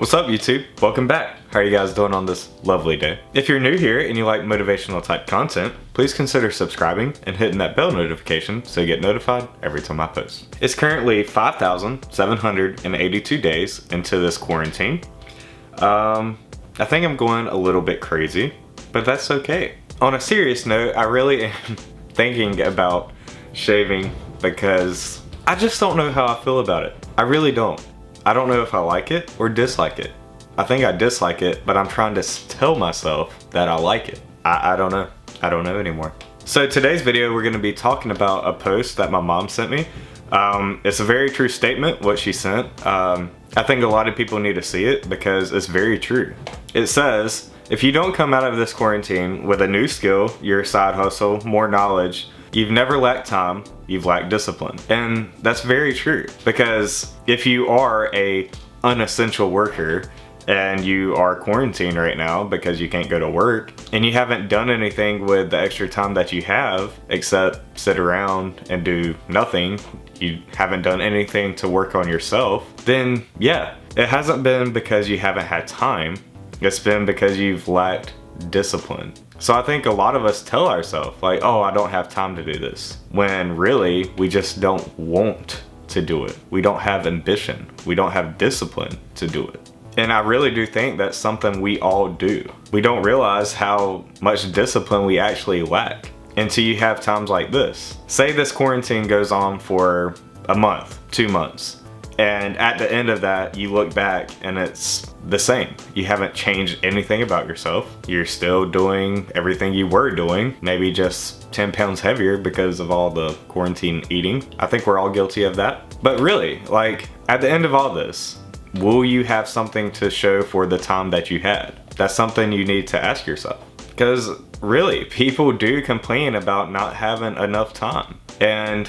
What's up YouTube? Welcome back. How are you guys doing on this lovely day? If you're new here and you like motivational type content, please consider subscribing and hitting that bell notification so you get notified every time I post. It's currently 5,782 days into this quarantine. I think I'm going a little bit crazy, but that's okay. On a serious note, I really am thinking about shaving because I just don't know how I feel about it. I really don't. I don't know if I like it or dislike it. I think I dislike it, but I'm trying to tell myself that I like it. I don't know. I don't know anymore. So today's video, we're going to be talking about a post that my mom sent me. It's a very true statement, what she sent. I think a lot of people need to see it because it's very true. It says, if you don't come out of this quarantine with a new skill, your side hustle, more knowledge, you've never lacked time, you've lacked discipline. And that's very true, because if you are a unessential worker and you are quarantined right now because you can't go to work and you haven't done anything with the extra time that you have except sit around and do nothing, you haven't done anything to work on yourself, then yeah, it hasn't been because you haven't had time, it's been because you've lacked discipline. So I think a lot of us tell ourselves like, oh, I don't have time to do this, when really we just don't want to do it. We don't have ambition. We don't have discipline to do it. And I really do think that's something we all do. We don't realize how much discipline we actually lack until you have times like this. Say this quarantine goes on for a month, 2 months. And at the end of that, you look back and it's the same. You haven't changed anything about yourself. You're still doing everything you were doing, maybe just 10 pounds heavier because of all the quarantine eating. I think we're all guilty of that. But really, like, at the end of all this, will you have something to show for the time that you had? That's something you need to ask yourself. Because really, people do complain about not having enough time. And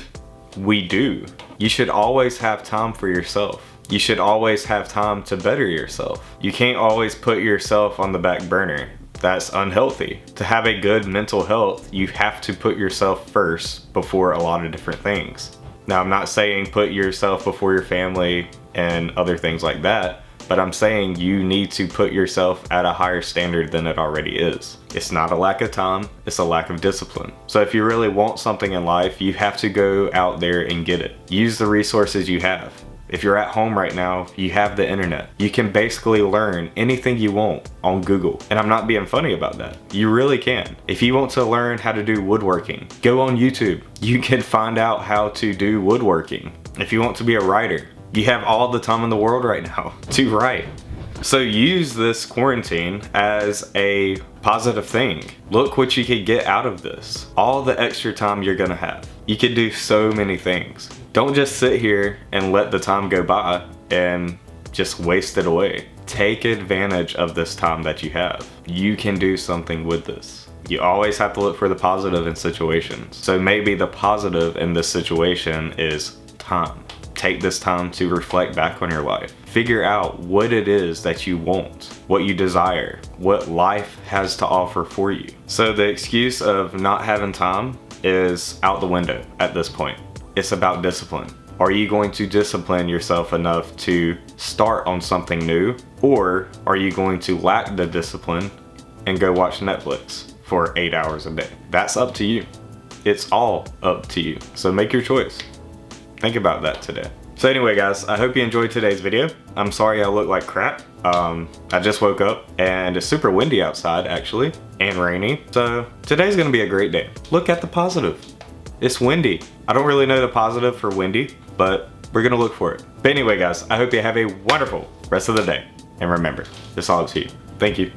we do. You should always have time for yourself. You should always have time to better yourself. You can't always put yourself on the back burner. That's unhealthy. To have a good mental health, you have to put yourself first before a lot of different things. Now, I'm not saying put yourself before your family and other things like that, but I'm saying you need to put yourself at a higher standard than it already is. It's not a lack of time, it's a lack of discipline. So if you really want something in life, you have to go out there and get it. Use the resources you have. If you're at home right now, you have the internet. You can basically learn anything you want on Google. And I'm not being funny about that. You really can. If you want to learn how to do woodworking, go on YouTube. You can find out how to do woodworking. If you want to be a writer, you have all the time in the world right now to write. So use this quarantine as a positive thing. Look what you could get out of this. All the extra time you're gonna have. You could do so many things. Don't just sit here and let the time go by and just waste it away. Take advantage of this time that you have. You can do something with this. You always have to look for the positive in situations. So maybe the positive in this situation is time. Take this time to reflect back on your life. Figure out what it is that you want, what you desire, what life has to offer for you. So the excuse of not having time is out the window at this point. It's about discipline. Are you going to discipline yourself enough to start on something new? Or are you going to lack the discipline and go watch Netflix for 8 hours a day? That's up to you. It's all up to you. So make your choice. Think about that today. So anyway guys, I hope you enjoyed today's video. I'm sorry I look like crap. I just woke up and it's super windy outside actually, and rainy. So today's gonna be a great day. Look at the positive. It's windy. I don't really know the positive for windy, but we're gonna look for it. But anyway guys, I hope you have a wonderful rest of the day. And remember, it's all up to you. Thank you.